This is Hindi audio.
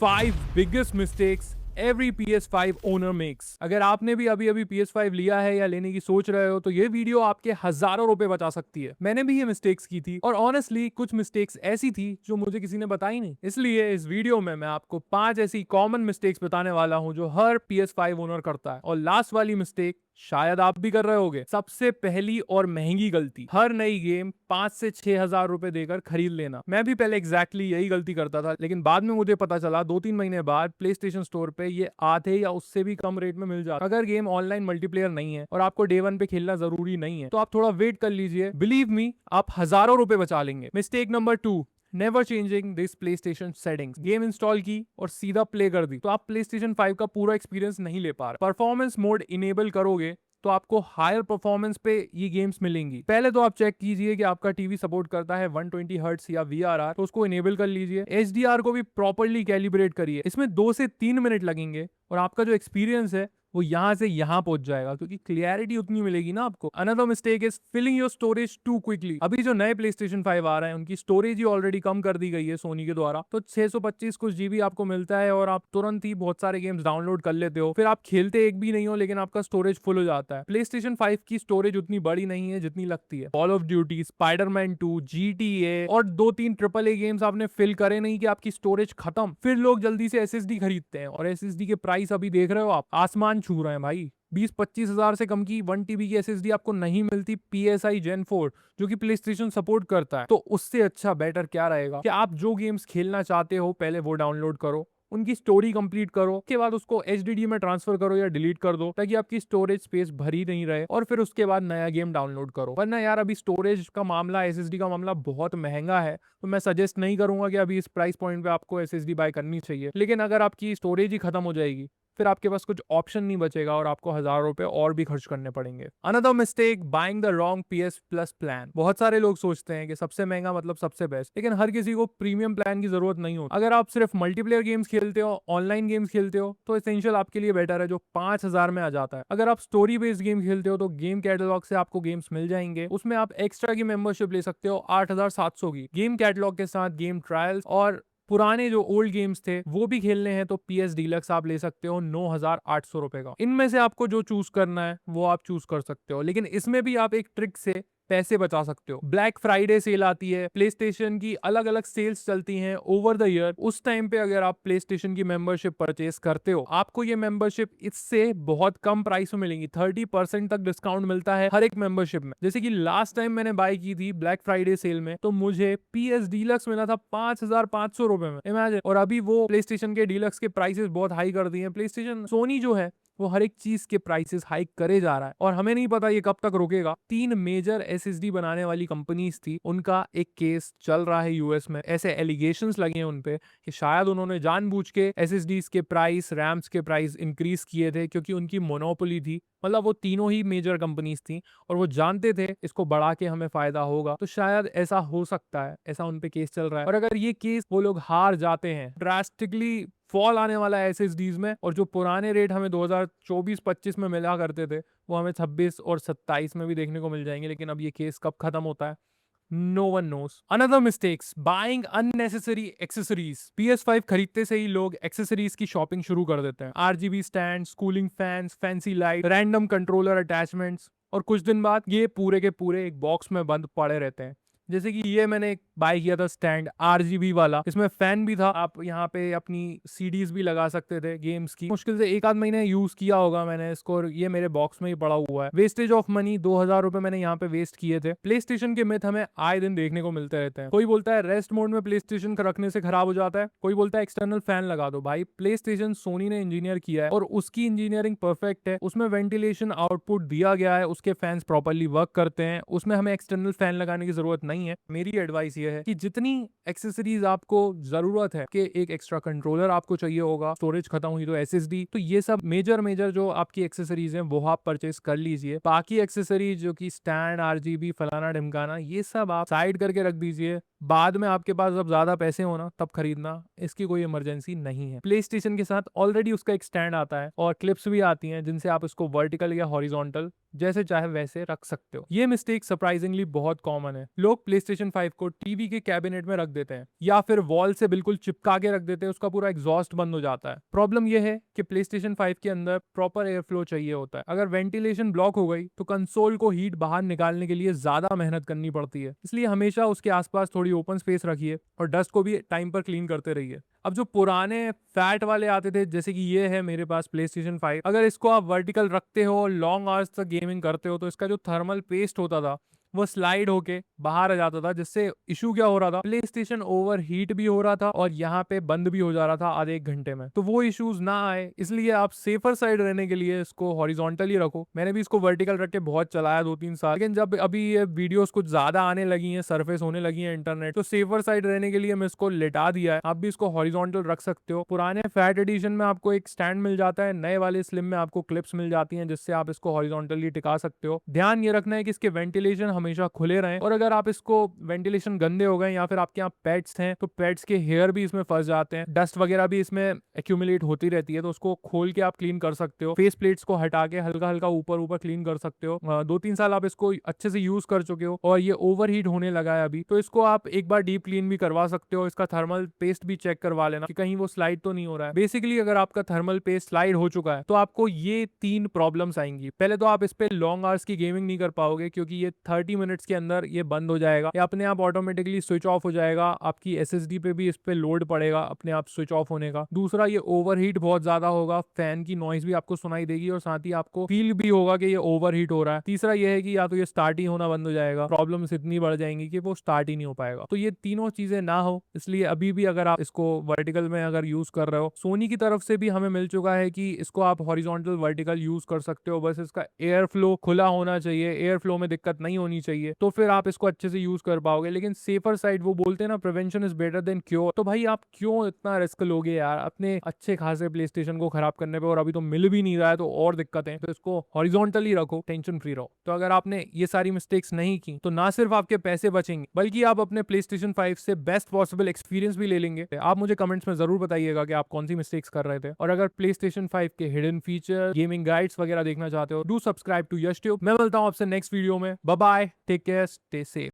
5 biggest mistakes every PS5 owner makes। अगर आपने भी अभी अभी PS5 लिया है या लेने की सोच रहे हो तो ये वीडियो आपके हजारों रुपए बचा सकती है। मैंने भी ये मिस्टेक्स की थी और ऑनेस्टली कुछ मिस्टेक्स ऐसी थी जो मुझे किसी ने बताई नहीं। इसलिए इस वीडियो में मैं आपको 5 ऐसी कॉमन मिस्टेक्स बताने वाला हूं जो हर PS5 ओनर करता है। और लास्ट वाली मिस्टेक शायद आप भी कर रहे होगे। सबसे पहली और महंगी गलती, हर नई गेम 5 से 6 हजार रुपए देकर खरीद लेना। मैं भी पहले एग्जैक्टली यही गलती करता था, लेकिन बाद में मुझे पता चला 2-3 महीने बाद प्ले स्टेशन स्टोर पे ये आधे या उससे भी कम रेट में मिल जाता। अगर गेम ऑनलाइन मल्टीप्लेयर नहीं है और आपको डे 1 पे खेलना जरूरी नहीं है तो आप थोड़ा वेट कर लीजिए। बिलीव मी, आप हजारों रुपए बचा लेंगे। Mistake number 2, never changing this play station settings. Game install की और सीधा प्ले कर दी तो आप प्ले स्टेशन 5 का पूरा एक्सपीरियंस नहीं ले पा रहे। परफॉर्मेंस मोड इनेबल करोगे तो आपको हायर परफॉर्मेंस पे ये गेम्स मिलेंगी। पहले तो आप चेक कीजिए कि आपका टीवी सपोर्ट करता है 120 हर्ट्ज या VRR, तो उसको इनेबल कर लीजिए। HDR को भी प्रॉपर्ली कैलिब्रेट करिए। इसमें 2 से 3 मिनट लगेंगे और आपका जो एक्सपीरियंस है वो यहां से यहां पहुंच जाएगा, क्योंकि क्लियरिटी उतनी मिलेगी ना आपको। Another mistake is filling your storage too quickly. अभी जो नए PlayStation 5 आ रहे हैं उनकी स्टोरेज ही ऑलरेडी कम कर दी गई है सोनी के द्वारा। तो 625 कुछ GB आपको मिलता है और आप तुरंत ही बहुत सारे गेम्स डाउनलोड कर लेते हो। फिर आप खेलते एक भी नहीं हो लेकिन आपका स्टोरेज फुल हो जाता है। PlayStation 5 की स्टोरेज उतनी बड़ी नहीं है जितनी लगती है। Call of duty, Spiderman 2, GTA और 2-3 AAA गेम्स आपने फिल करे नहीं कि आपकी स्टोरेज खत्म। फिर लोग जल्दी से SSD खरीदते हैं और SSD के प्राइस अभी देख रहे हो आप, आसमान छू रहे हैं भाई। 20-25 हजार से कम की 1 TB की SSD आपको नहीं मिलती PSI Gen 4 जो कि PlayStation सपोर्ट करता है। तो उससे अच्छा बेटर क्या रहेगा कि आप जो गेम्स खेलना चाहते हो पहले वो डाउनलोड करो, उनकी स्टोरी कंप्लीट करो, उसके बाद उसको HDD में ट्रांसफर करो या डिलीट कर दो ताकि आपकी स्टोरेज स्पेस भरी नहीं रहे, और फिर उसके बाद नया गेम डाउनलोड करो। वरना यार अभी स्टोरेज का मामला, SSD का मामला बहुत महंगा है, तो मैं सजेस्ट नहीं करूंगा कि अभी इस प्राइस पॉइंट पे आपको SSD बाय करनी चाहिए। लेकिन अगर आपकी स्टोरेज ही खत्म हो जाएगी फिर आपके पास कुछ ऑप्शन नहीं बचेगा और आपको हजारों रुपए और भी खर्च करने पड़ेंगे। Another mistake, buying the wrong PS Plus plan. बहुत सारे लोग सोचते हैं कि सबसे महंगा मतलब सबसे बेस्ट, लेकिन हर किसी को प्रीमियम प्लान की जरूरत नहीं होती। अगर आप सिर्फ मल्टीप्लेयर गेम्स खेलते हो, ऑनलाइन गेम्स खेलते हो तो एसेंशियल आपके लिए बेटर है जो 5,000 में आ जाता है। अगर आप स्टोरी बेस्ड गेम खेलते हो तो गेम कैटलॉग से आपको गेम्स मिल जाएंगे। उसमें आप एक्स्ट्रा की मेंबरशिप ले सकते हो 8,700 की। गेम कैटलॉग के साथ गेम ट्रायल्स और पुराने जो ओल्ड गेम्स थे वो भी खेलने हैं तो PS डीलक्स आप ले सकते हो 9,800 रुपए का। इनमें से आपको जो चूज करना है वो आप चूज कर सकते हो, लेकिन इसमें भी आप एक ट्रिक से पैसे बचा सकते हो। ब्लैक फ्राइडे सेल आती है, प्ले स्टेशन की अलग अलग सेल्स चलती हैं ओवर द ईयर। उस टाइम पे अगर आप प्ले स्टेशन की मेंबरशिप परचेस करते हो आपको ये मेंबरशिप इससे बहुत कम प्राइस में मिलेंगी। 30% तक डिस्काउंट मिलता है हर एक मेंबरशिप में। जैसे कि लास्ट टाइम मैंने बाय की थी ब्लैक फ्राइडे सेल में तो मुझे PS डीलक्स मिला था 5,500 रुपए में, इमेजिन। और अभी वो प्ले स्टेशन के डीलक्स के प्राइसेस बहुत हाई कर दिए हैं। प्ले स्टेशन, सोनी जो है वो हर एक चीज के प्राइसेस हाइक करे जा रहा है और हमें नहीं पता ये कब तक रुकेगा। 3 मेजर SSD बनाने वाली कंपनीज थी, उनका एक केस चल रहा है US में। ऐसे एलिगेशंस लगे हैं उनपे कि शायद उन्होंने जानबूझ के SSDs के प्राइस, रैम्स के प्राइस इंक्रीज किए थे क्योंकि उनकी मोनोपोली थी। मतलब वो तीनों ही मेजर कंपनीज थी और वो जानते थे इसको बढ़ा के हमें फायदा होगा, तो शायद ऐसा हो सकता है। ऐसा उनपे केस चल रहा है और अगर ये केस वो लोग हार जाते हैं, ड्रास्टिकली फॉल आने वाला है SSDs में, और जो पुराने रेट हमें 2024-25 में मिला करते थे वो हमें 26 और 27 में भी देखने को मिल जाएंगे। लेकिन अब ये केस कब खत्म होता है no one knows. Another mistakes, buying unnecessary accessories. PS5 खरीदते से ही लोग एक्सेसरीज की शॉपिंग शुरू कर देते हैं। RGB stand, cooling fans, fancy light, random controller attachments, और कुछ दिन बाद ये पूरे के पूरे एक बॉक्स में बंद पड़े रहते हैं। जैसे कि ये मैंने एक बाय किया था स्टैंड RGB वाला, इसमें फैन भी था, आप यहाँ पे अपनी CDs भी लगा सकते थे गेम्स की। मुश्किल से 1 आध महीने यूज किया होगा मैंने इसको और ये मेरे बॉक्स में ही पड़ा हुआ है। वेस्टेज ऑफ मनी, 2,000 रुपए मैंने यहाँ पे वेस्ट किए थे। प्ले स्टेशन के मिथ हमें आए दिन देखने को मिलते रहते हैं। कोई बोलता है रेस्ट मोड में प्ले स्टेशन रखने से खराब हो जाता है, कोई बोलता है एक्सटर्नल फैन लगा दो। भाई प्ले स्टेशन सोनी ने इंजीनियर किया है और उसकी इंजीनियरिंग परफेक्ट है। उसमें वेंटिलेशन आउटपुट दिया गया है, उसके फैंस प्रॉपरली वर्क करते हैं, उसमें हमें एक्सटर्नल फैन लगाने की जरूरत नहीं है। मेरी एडवाइस ये है कि जितनी एक्सेसरीज आपको जरूरत है, कि एक एक्स्ट्रा कंट्रोलर आपको चाहिए होगा, स्टोरेज खत्म हुई तो SSD, तो ये सब मेजर जो आपकी एक्सेसरीज हैं वो आप परचेस कर लीजिए। बाकी एक्सेसरीज जो कि स्टैंड, RGB, फलाना ढिमकाना, ये सब आप साइड करके रख दीजिए। बाद में आपके पास जब ज्यादा पैसे हो ना तब खरीदना, इसकी कोई इमरजेंसी नहीं है। प्ले स्टेशन के साथ ऑलरेडी उसका एक स्टैंड आता है और क्लिप्स भी आती हैं जिनसे आप इसको वर्टिकल या हॉरिजॉन्टल जैसे चाहे वैसे रख सकते हो। ये मिस्टेक सरप्राइजिंगली बहुत कॉमन है। लोग PlayStation 5 को टीवी के कैबिनेट में रख देते हैं या फिर वॉल से बिल्कुल चिपका के रख देते हैं, उसका पूरा एग्जॉस्ट बंद हो जाता है। प्रॉब्लम यह है कि PlayStation 5 के अंदर प्रॉपर एयर फ्लो चाहिए होता है। अगर वेंटिलेशन ब्लॉक हो गई तो कंसोल को हीट बाहर निकालने के लिए ज्यादा मेहनत करनी पड़ती है। इसलिए हमेशा उसके आसपास थोड़ी ओपन स्पेस रखिए और डस्ट को भी टाइम पर क्लीन करते रहिए। अब जो पुराने फैट वाले आते थे, जैसे कि ये है मेरे पास PlayStation 5, अगर इसको आप वर्टिकल रखते हो और लॉन्ग आवर्स तक गेमिंग करते हो तो इसका जो थर्मल पेस्ट होता था वो स्लाइड होके बाहर आ जाता था, जिससे इशू क्या हो रहा था, प्ले स्टेशन ओवर हीट भी हो रहा था और यहाँ पे बंद भी हो जा रहा था आधे एक घंटे में। तो वो इश्यूज ना आए इसलिए आप सेफर साइड रहने के लिए इसको हॉरिजॉन्टली रखो। मैंने भी इसको वर्टिकल रख के बहुत चलाया 2-3 साल, लेकिन जब अभी ये वीडियोस कुछ ज्यादा आने लगी हैं, सरफेस होने लगी है इंटरनेट, तो सेफर साइड रहने के लिए मैं इसको लिटा दिया है। आप भी इसको हॉरिजॉन्टल रख सकते हो। पुराने फैट एडिशन में आपको एक स्टैंड मिल जाता है, नए वाले स्लिम में आपको क्लिप्स मिल जाती हैं जिससे आप इसको हॉरिजॉन्टली टिका सकते हो। ध्यान ये रखना है कि इसके वेंटिलेशन हमेशा खुले रहें, और अगर आप इसको वेंटिलेशन गंदे हो गए या फिर आपके यहाँ पेट्स हैं तो पेट्स के हेयर भी इसमें फंस जाते हैं, डस्ट वगैरह भी इसमें एक्यूमुलेट होती रहती है, तो उसको खोल के आप क्लीन कर सकते हो। फेस प्लेट्स को हटा के हल्का हल्का ऊपर ऊपर क्लीन कर सकते हो। 2-3 साल आप इसको अच्छे से यूज कर चुके हो और ये ओवर हीट होने लगा है अभी, तो इसको आप एक बार डीप क्लीन भी करवा सकते हो। इसका थर्मल पेस्ट भी चेक करवा लेना कि कहीं वो स्लाइड तो नहीं हो रहा है। बेसिकली अगर आपका थर्मल पेस्ट स्लाइड हो चुका है तो आपको ये 3 प्रॉब्लम्स आएंगी। पहले तो आप इस पे लॉन्ग आवर्स की गेमिंग नहीं कर पाओगे क्योंकि ये 30 मिनट्स के अंदर ये बंद हो जाएगा या अपने आप ऑटोमेटिकली स्विच ऑफ हो जाएगा। आपकी SSD पे भी इस पे लोड पड़ेगा अपने आप स्विच ऑफ होने का। दूसरा, ये ओवरहीट बहुत ज्यादा होगा, फैन की नॉइज भी आपको सुनाई देगी और साथ ही आपको फील भी होगा कि ये ओवरहीट हो रहा है। तीसरा ये है कि या तो ये स्टार्ट ही होना बंद हो जाएगा, प्रॉब्लम्स इतनी बढ़ जाएंगी कि वो स्टार्ट ही नहीं हो पाएगा। तो ये तीनों चीजें ना हो इसलिए अभी भी अगर आप इसको वर्टिकल में अगर यूज कर रहे हो, सोनी की तरफ से भी हमें मिल चुका है कि इसको आप हॉरिजॉन्टल वर्टिकल यूज कर सकते हो, बस इसका एयर फ्लो खुला होना चाहिए, एयर फ्लो में दिक्कत नहीं होनी चाहिए, तो फिर आप इसको अच्छे से यूज कर पाओगे। लेकिन सेफर साइड, वो बोलते हैं ना prevention is better than cure, तो भाई आप क्यों इतना रिस्क लोगे यार अपने अच्छे खासे प्ले स्टेशन को खराब करने पे, और अभी तो मिल भी नहीं रहा है तो और दिक्कत है। तो इसको हॉरिजॉन्टली रखो, टेंशन फ्री रहो। तो अगर आपने ये सारी मिस्टेक्स नहीं की तो ना सिर्फ आपके पैसे बचेंगे बल्कि आप अपने PlayStation 5 से बेस्ट पॉसिबल एक्सपीरियंस भी ले लेंगे। आप मुझे कमेंट्स में जरूर बताइएगा कि आप कौन सी मिस्टेक्स कर रहे थे, और अगर PlayStation 5 के हिडन फीचर, गेमिंग गाइड्स वगैरह देखना चाहते हो, do subscribe to Yash tube. मैं मिलता हूं आपसे नेक्स्ट वीडियो में। Bye bye, take care, stay safe.